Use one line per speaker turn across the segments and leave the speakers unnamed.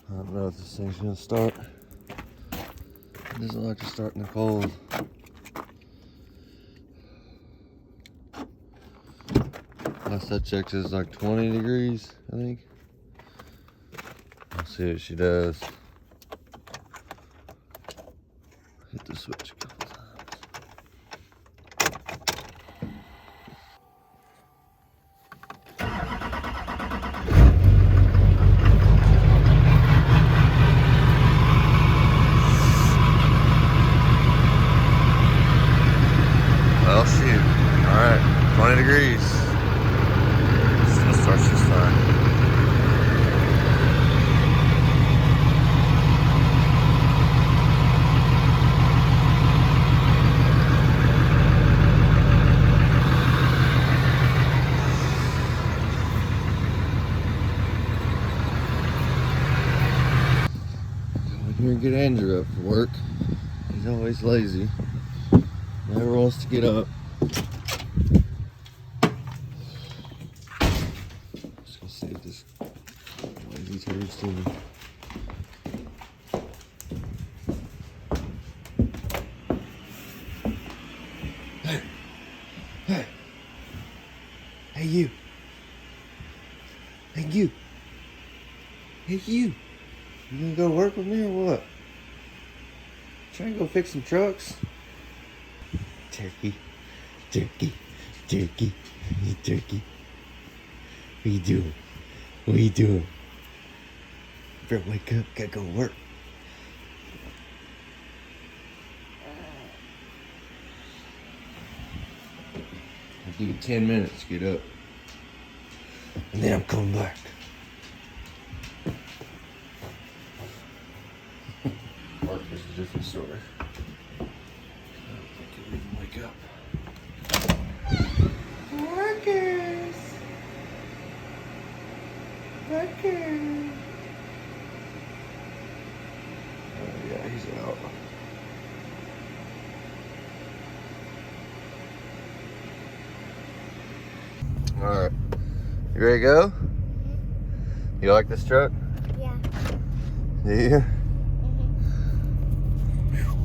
I don't know if this thing's gonna start. It doesn't like to start in the cold. Last I checked, it's like 20 degrees, I think. Let's see what she does. Hit the switch a couple times. Well, shoot. Alright, 20 degrees. Still starts just fine. Here and get Andrew up for work. He's always lazy. Never wants to get up. Just gonna see if this lazy turds to me. Hey! Hey! Hey you! Hey you! Hey you! You gonna go work with me or what? Trying to go fix some trucks? Turkey, turkey, turkey, hey turkey. What you doing? What you doing? You better wake up, gotta go to work. I'll give you 10 minutes to get up. And then I'm coming back. Marcus is a different story. I don't think he'll even wake up. Marcus! Marcus! Oh yeah, he's out. Alright. You ready to go? You like this truck?
Yeah.
Do you?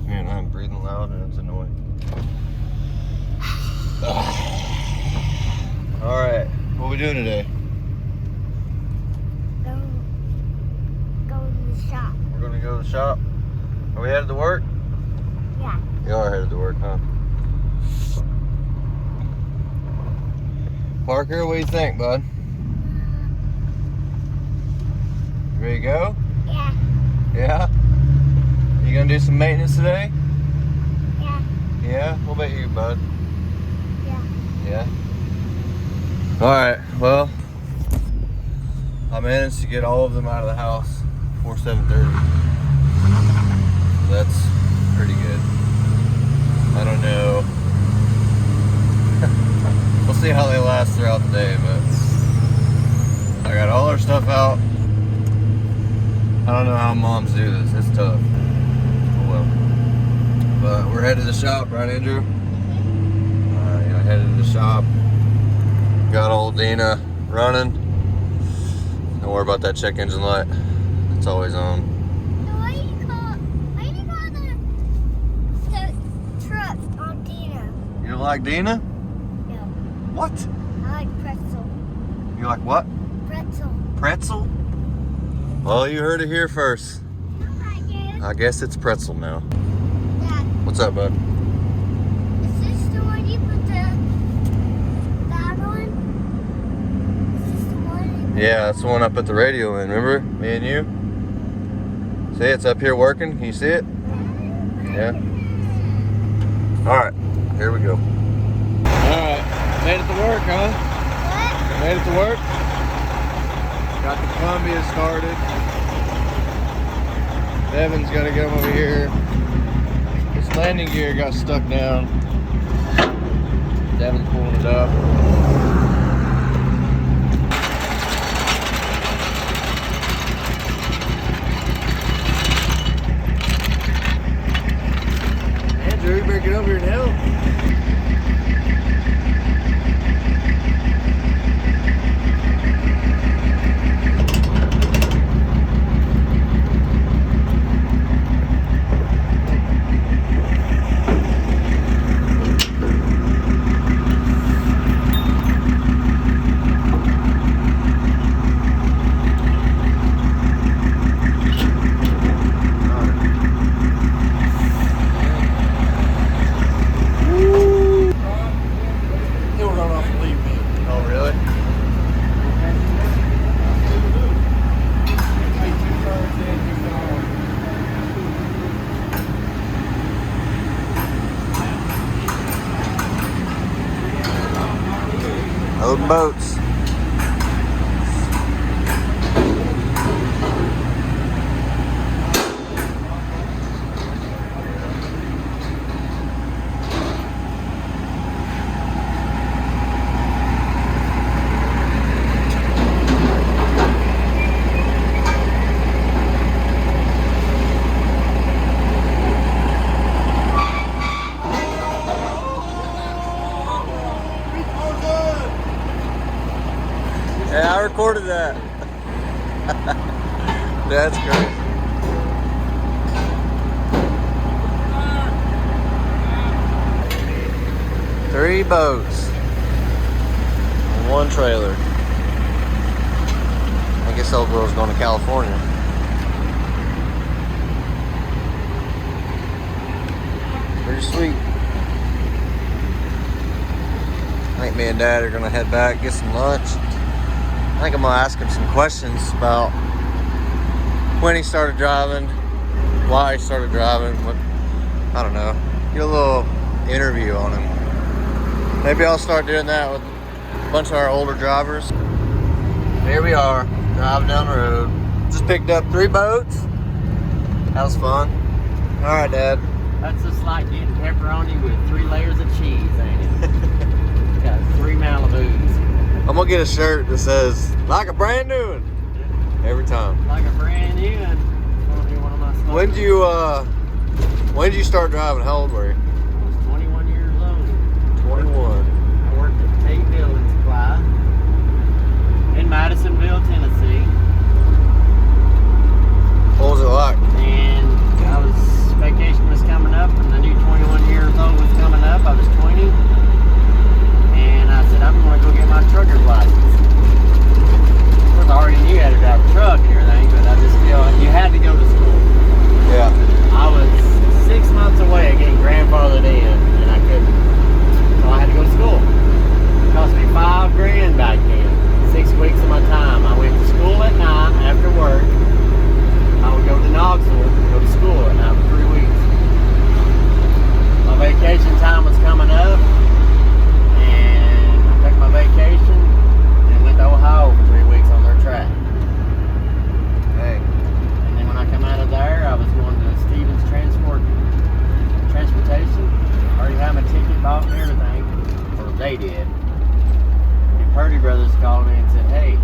Man, I'm breathing loud and it's annoying. Alright, what are we doing today?
Go to the shop.
We're gonna go to the shop. Are we headed to work?
Yeah.
You are headed to work, huh? Parker, what do you think, bud? You ready to go?
Yeah.
Yeah? You gonna do some maintenance today?
Yeah.
Yeah? What about you, bud?
Yeah.
Yeah? Alright, well, I managed to get all of them out of the house before 7:30. That's pretty good. I don't know. We'll see how they last throughout the day, but I got all our stuff out. I don't know how moms do this. It's tough. Oh well. But we're headed to the shop, right, Andrew? Headed to the shop. Got old Dina running. Don't worry about that check engine light. It's always on.
So why do you call the truck on Dina?
You don't like Dina?
No.
What?
I like pretzel.
You like what?
Pretzel.
Pretzel? Well, you heard it here first. I guess it's pretzel now.
Dad,
What's up, bud?
is this the one you put that on? Is this the one?
Yeah, that's the one I put the radio in, remember? Me and you? See, it's up here working. Can you see it? Yeah. Alright, here we go. Alright, made it to work, huh?
What?
Made it to work. Got the Columbia started. Devin's got to come over here. This landing gear got stuck down. Devin's pulling it up. Andrew, you better get over here and help. boats. Yeah, I recorded that. That's great. Three boats on one trailer. I guess old girl's going to California. Pretty sweet. I think me and Dad are gonna head back, get some lunch. I think I'm gonna ask him some questions about when he started driving, why he started driving, what, I don't know, get a little interview on him. Maybe I'll start doing that with a bunch of our older drivers. Here we are, driving down the road. Just picked up 3 boats. That was fun. All right, Dad.
That's just like getting pepperoni with 3 layers of cheese, ain't it? Got 3 Malibus.
I'm gonna get a shirt that says, like a brand new one, every time.
Like a brand new one. Gonna be one of my slogans.
When did you start driving? How old were you?
I was 21 years old.
21.
I worked at Tate Building Supply in Madisonville, Tennessee.
What was it like?
And vacation was coming up, and I knew 21 years old was coming up. I was 20. And I said, I'm going to go get my trucker's license. Of course, I already knew how to drive a truck and everything, but I just feel like you had to go to school.
Yeah.
I was 6 months away of getting grandfathered in, and I couldn't. So I had to go to school. It cost me $5,000 back then. 6 weeks of my time. I went to school at night after work. I would go to Knoxville, go to school at night for 3 weeks. My vacation time was coming up, and I took my vacation and went to Ohio for 3 weeks on their track.
Hey.
And then when I come out of there, I was going to Stevens Transportation. I already had my ticket bought and everything, or they did. And Purdy Brothers called me and said, hey,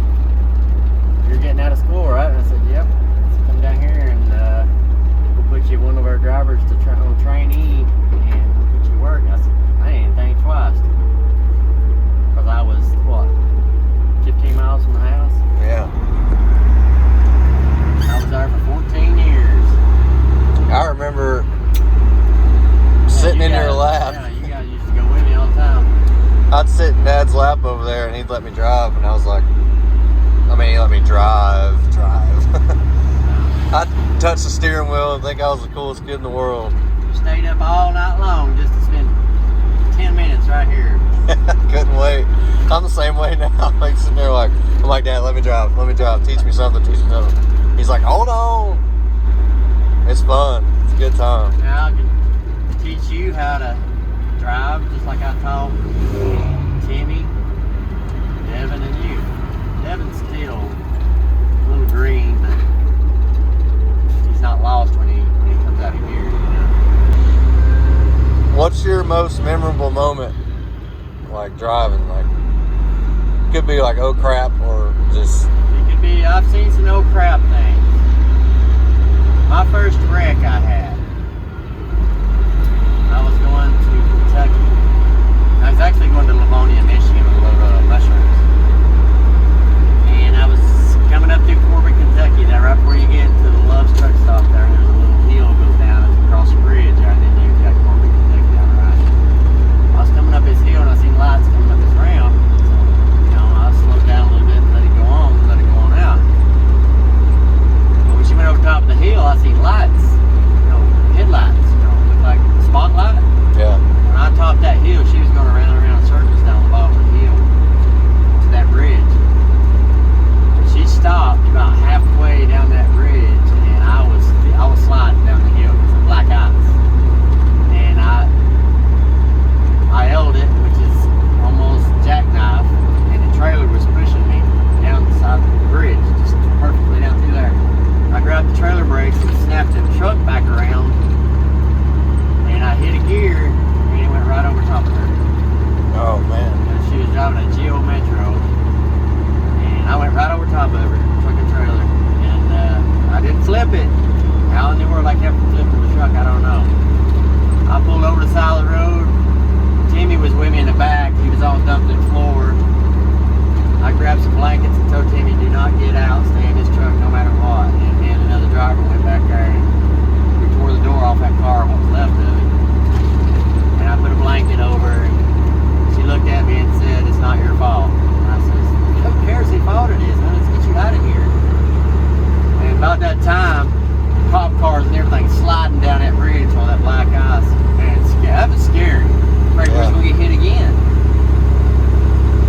you're getting out of school, right? And I said, yep. Come down here and we'll put you one of our drivers to on trainee, and we'll put you to work. And I said, I didn't think twice, because I was what, 15 miles from the house.
Yeah.
I was there for 14 years.
I remember sitting in your lap.
Yeah, you guys used to go with me all the time.
I'd sit in Dad's lap over there, and he'd let me drive, and I was like, he let me drive. I'd touch the steering wheel and think I was the coolest kid in the world.
You stayed up all night long just to spend 10 minutes right here.
Couldn't wait. I'm the same way now. Like sitting there I'm like, Dad, let me drive. Teach me something. He's like, hold on. It's fun. It's a good time.
Now I can teach you how to drive just like I taught Timmy, Devin, and you. Devin's still a little green, but he's not lost when he comes out of here, you know.
What's your most memorable moment, like driving? Like, could be like, oh crap, or just.
It could be. I've seen some old crap things. My first wreck I had. I was going to Kentucky. I was actually going to Livonia, Michigan, with a load of mushrooms. And I was coming up through Corbin, Kentucky. Now, right before you get to the Love's truck stop there, there's a little hill goes down across the bridge. Right, and then you've got Corbin, Kentucky down the right. I was coming up this hill and I seen lights coming up this ramp. So, I slowed down a little bit and let it go on out. time, cop cars and everything sliding down that bridge on that black ice. Man, that was scary. Afraid we was gonna get hit again.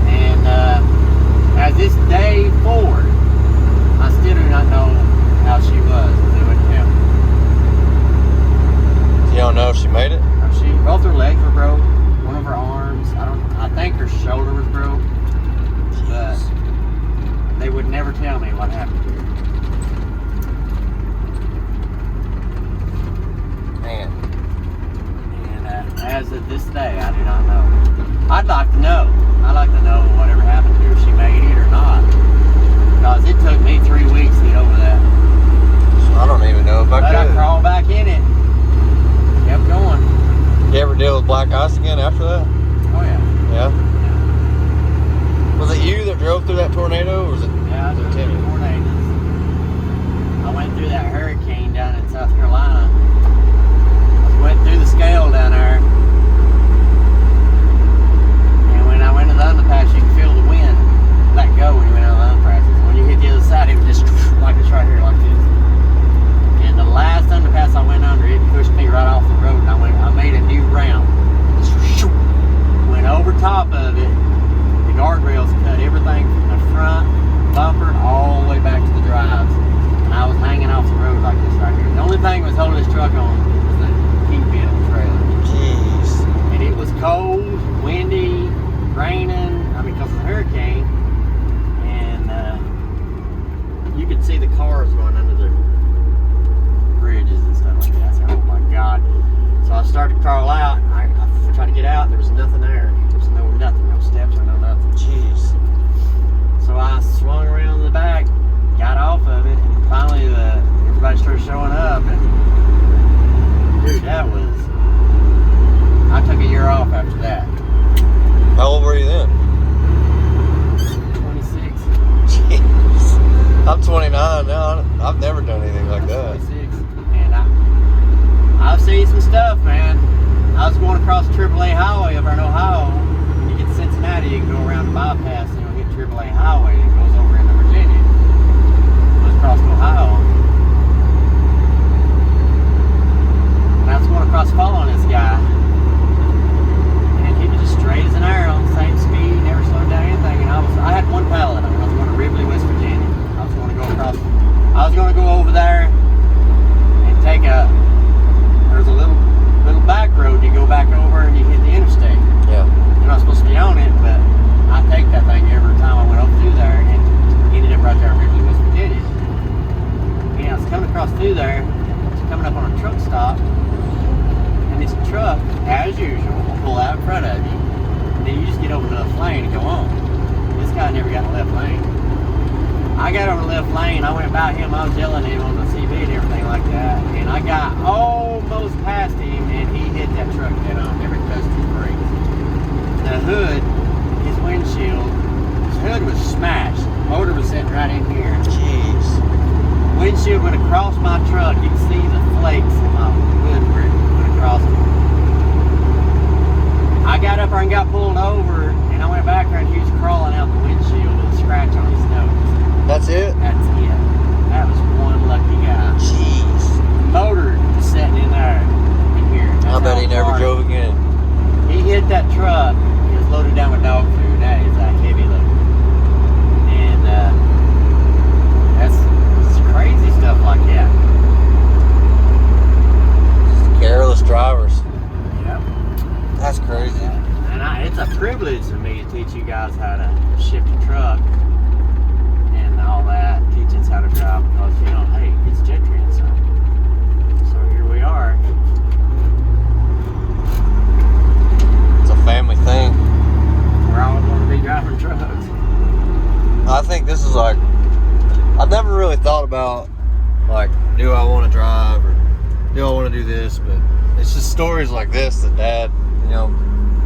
And as this day forward, I still do not know how she was. They wouldn't tell me.
You don't know if she made it?
Both her legs were broke. One of her arms. I think her shoulder was broke. But they would never tell me what happened to her.
Man.
And as of this day, I do not know. I'd like to know. I'd like to know whatever happened to her, if she made it or not. Because it took me 3 weeks to get over that.
I don't even know if I
But
could.
I crawled back in it. Kept going.
You ever deal with black ice again after that?
Oh yeah.
Yeah? Was it you that drove through that tornado, or was it?
Yeah, I
was it
drove
Timmy?
through tornadoes. I went through that hurricane down in South Carolina. I went through the scale down there. And when I went to the underpass, you could feel the wind let go when you went out of the underpass. When you hit the other side, it was just like this right here, like this. And the last underpass I went under, it pushed me right off the road, and I made a new ramp. Went over top of it. The guardrails cut everything from the front bumper all the way back to the drives. And I was hanging off the road like this right here. The only thing that was holding this truck on was the kingpin of the trailer.
Jeez.
And it was cold, windy, raining, because of the hurricane. And you could see the cars going under the bridges and stuff like that. I said, oh my God. So I started to crawl out, and I tried to get out, and there was nothing there. There was nothing, no steps or no nothing.
Jeez.
So I swung around the back, got off of it, and finally everybody started showing up, and dude, that was, I took a year off after that.
How old were you then?
26.
Jeez. I'm 29 now. I've never done anything like that.
26. And I've seen some stuff, man. I was going across the AAA highway up there in Ohio. When you get to Cincinnati, you can go around the bypass and you'll hit AAA highway that goes over into Virginia. Goes across to Ohio. And I was going across following this guy. And he was just straight as an arrow, same speed, never slowed down anything. And I had one pallet on. I was going to Ripley, West Virginia. I was going to go over there and take there's a little back road you go back over and you hit the interstate.
Yeah.
You're not supposed to be on it, but I take that thing every time I went over through there, and ended up right there in Ripley, West Virginia. And I was coming across through there, coming up on a truck stop, and this truck, as usual, will pull out in front of you, and then you just get over to the left lane and go on. This guy never got in the left lane. I got over the left lane, I went by him, I was yelling at him on the CB and everything like that, and I got almost past him, and he hit that truck head on, never touched his brakes. The hood, his windshield, his hood was smashed, motor was sitting right in here.
Jeez.
Windshield went across my truck, you can see the flakes in my hood where it went across it. I got up there and got pulled over, and I went back there and he was crawling out the windshield with a scratch on his nose.
That's it?
That's it. That was one lucky guy.
Jeez.
The motor was sitting in there, in here.
I bet he never drove again.
He hit that truck. He was loaded down with dog food. That is a heavy load. And that's crazy stuff like that.
Careless drivers.
Yep.
That's crazy.
And it's a privilege for me to teach you guys how to shift a truck and all that, teach us how to drive, because, hey, it's gentry inside. So here we are.
It's a family thing.
We're all going to be driving trucks.
I think this is like, I've never really thought about, like, do I want to drive or do I want to do this? But it's just stories like this that Dad,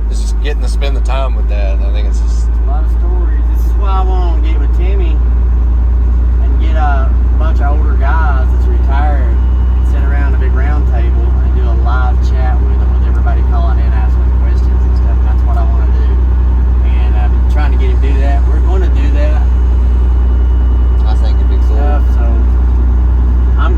it's just getting to spend the time with Dad. I think it's just
A lot of stories. This is why I want to get with Timmy and get a bunch of older guys that's retired and sit around a big round table and do a live chat with them, with everybody calling in, asking questions and stuff. And that's what I want to do. And I've been trying to get him to do that. We're going to do that
I think it'd be cool.
stuff. So I'm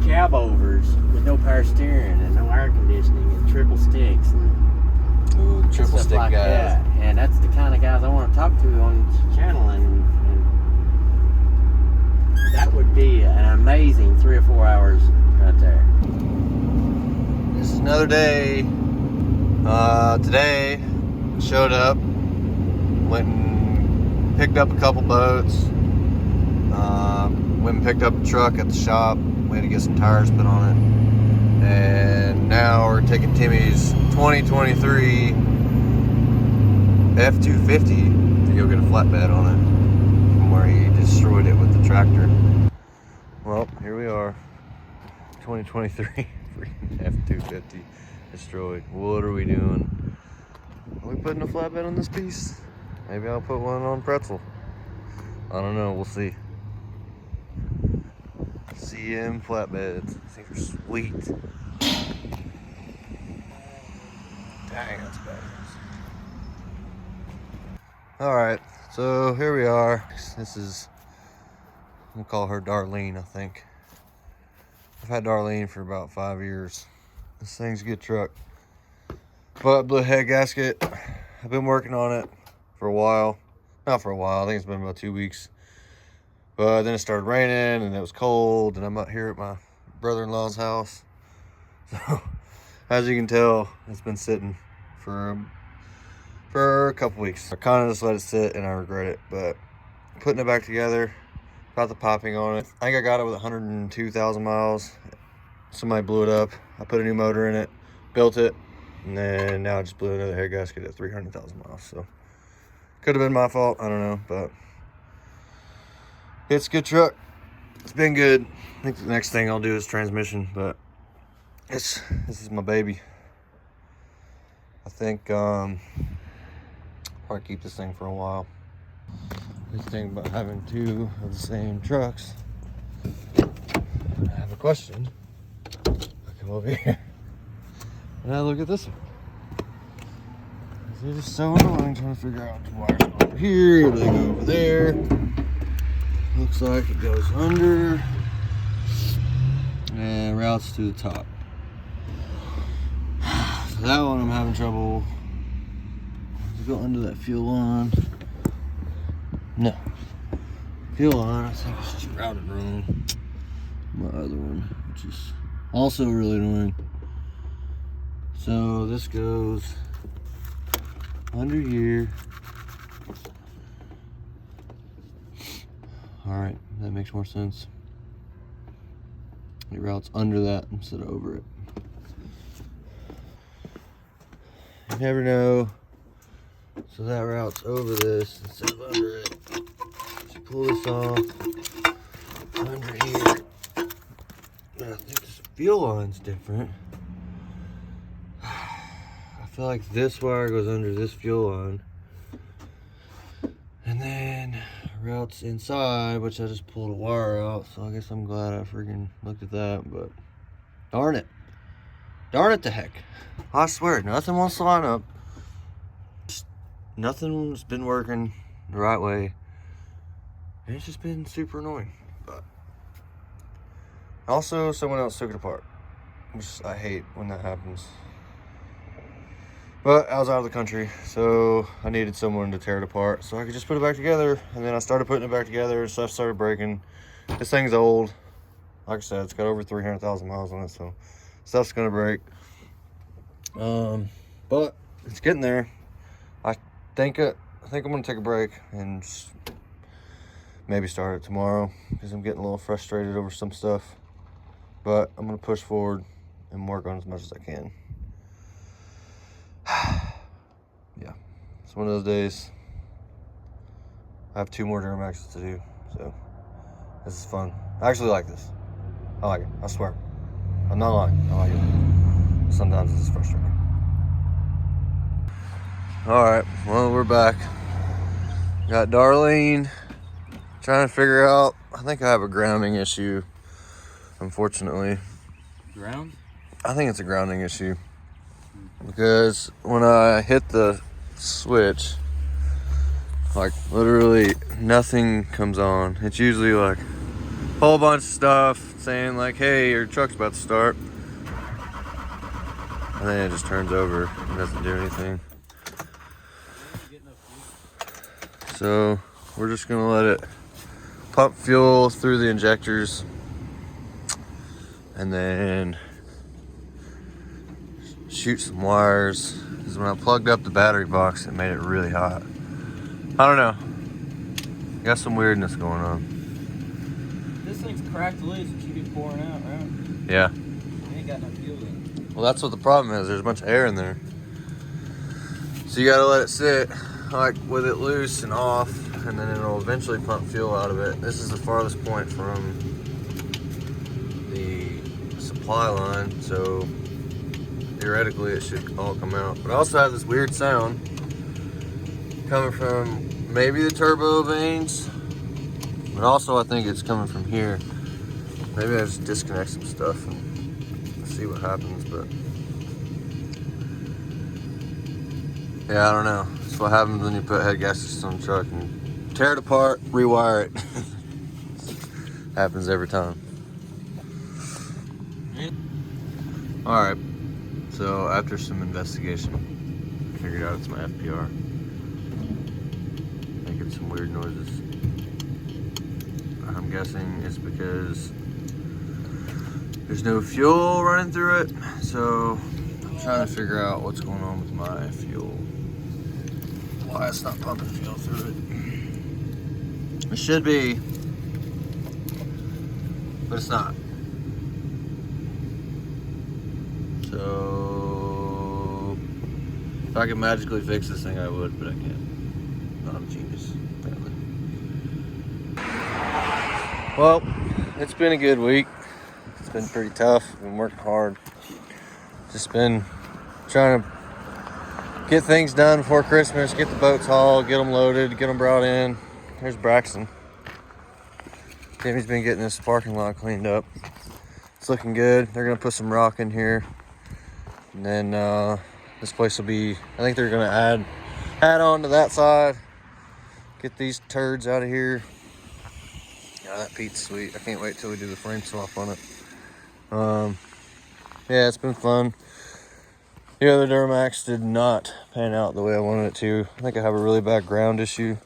cab overs with no power steering and no air conditioning and triple sticks and
Ooh, triple
stuff
stick
like
guys.
that. And that's the kind of guys I want to talk to on this channel, and that would be an amazing 3 or 4 hours right there.
This is another day. Today, showed up, went and picked up a couple boats, went and picked up a truck at the shop. We had to get some tires put on it. And now we're taking Timmy's 2023 F-250 to go get a flatbed on it from where he destroyed it with the tractor. Well, here we are, 2023 freaking F-250 destroyed. What are we doing? Are we putting a flatbed on this piece? Maybe I'll put one on pretzel. I don't know, we'll see. CM flatbeds. These things are sweet. Dang, that's badass. Alright, so here we are. This is, we'll call her Darlene, I think. I've had Darlene for about 5 years. This thing's a good truck. But blew a head gasket. I've been working on it for a while. Not for a while, I think it's been about 2 weeks. But then it started raining and it was cold, and I'm out here at my brother-in-law's house. So, as you can tell, it's been sitting for a couple weeks. I kind of just let it sit and I regret it, but putting it back together, got the piping on it. I think I got it with 102,000 miles. Somebody blew it up. I put a new motor in it, built it, and then now I just blew another head gasket at 300,000 miles. So could have been my fault, I don't know, but it's a good truck. It's been good. I think the next thing I'll do is transmission, but this is my baby. I think probably keep this thing for a while. Good thing about having two of the same trucks, I have a question. I come over here and I look at this one. It is so annoying trying to figure out the wires over here, they go over there. Looks like it goes under and routes to the top. So that one I'm having trouble. Does it go under that fuel line? No. Fuel line, I think it's just routed wrong. My other one, which is also really annoying. So this goes under here. Alright, that makes more sense. It routes under that instead of over it. You never know. So that routes over this instead of under it. So pull this off. Under here. I think this fuel line's different. I feel like this wire goes under this fuel line. And then routes inside, which I just pulled a wire out, so I guess I'm glad I freaking looked at that, but darn it. Darn it to heck. I swear, nothing wants to line up. Just, nothing's been working the right way. And it's just been super annoying. But also, someone else took it apart, which I hate when that happens. But I was out of the country, so I needed someone to tear it apart so I could just put it back together. And then I started putting it back together and stuff started breaking. This thing's old. Like I said, it's got over 300,000 miles on it, so stuff's gonna break. But it's getting there. I think I'm gonna take a break and just maybe start it tomorrow because I'm getting a little frustrated over some stuff. But I'm gonna push forward and work on as much as I can. Yeah, it's one of those days. I have 2 more Duramaxes to do, so this is fun. I actually like this. I like it, I swear. I'm not lying, I like it. Sometimes it's frustrating. Alright, well, we're back. Got Darlene trying to figure out, I think I have a grounding issue, unfortunately.
Ground?
I think it's a grounding issue. Because when I hit the switch, like literally nothing comes on. It's usually like whole bunch of stuff saying like, hey, your truck's about to start. And then it just turns over and doesn't do anything. So we're just gonna let it pump fuel through the injectors and then shoot some wires. Because when I plugged up the battery box, it made it really hot. I don't know. Got some weirdness going on.
This thing's cracked loose and should be pouring out, right?
Yeah.
You ain't got no fuel in.
Well, that's what the problem is. There's a bunch of air in there. So you gotta let it sit like with it loose and off, and then it'll eventually pump fuel out of it. This is the farthest point from the supply line, so theoretically it should all come out. But I also have this weird sound coming from maybe the turbo vanes, but also I think it's coming from here. Maybe I just disconnect some stuff and see what happens, but yeah, I don't know. That's what happens when you put head gaskets on the truck and tear it apart, rewire it. Happens every time. All right, so after some investigation, I figured out it's my FPR. Making some weird noises. I'm guessing it's because there's no fuel running through it, so I'm trying to figure out what's going on with my fuel. Why it's not pumping fuel through it. It should be, but it's not. So if I could magically fix this thing, I would, but I can't. Not a genius, apparently. Well, it's been a good week. It's been pretty tough. Been working hard. Just been trying to get things done before Christmas, get the boats hauled, get them loaded, get them brought in. There's Braxton. Jimmy's been getting this parking lot cleaned up. It's looking good. They're gonna put some rock in here. And then this place will be, I think they're gonna add on to that side. Get these turds out of here. Yeah, that Pete's sweet. I can't wait till we do the frame swap on it. Yeah, it's been fun. The other Duramax did not pan out the way I wanted it to. I think I have a really bad ground issue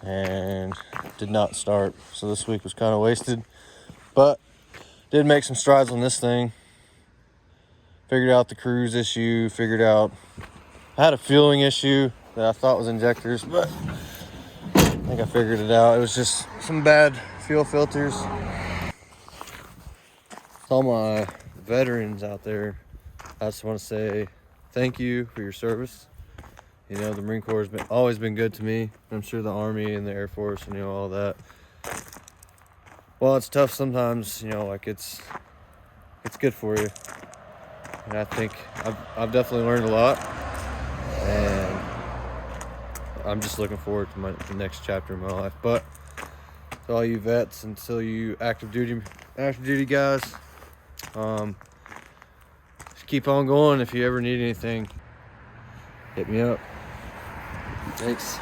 and did not start. So this week was kind of wasted, but did make some strides on this thing. Figured out the cruise issue, figured out I had a fueling issue that I thought was injectors, but I think I figured it out. It was just some bad fuel filters. All my veterans out there, I just want to say thank you for your service. You know, the Marine Corps has always been good to me. I'm sure the Army and the Air Force and, you know, all that. Well, it's tough sometimes, you know, like it's good for you. And I think I've definitely learned a lot. And I'm just looking forward to the next chapter in my life. But to all you vets and to you active duty guys, just keep on going. If you ever need anything, hit me up. Thanks.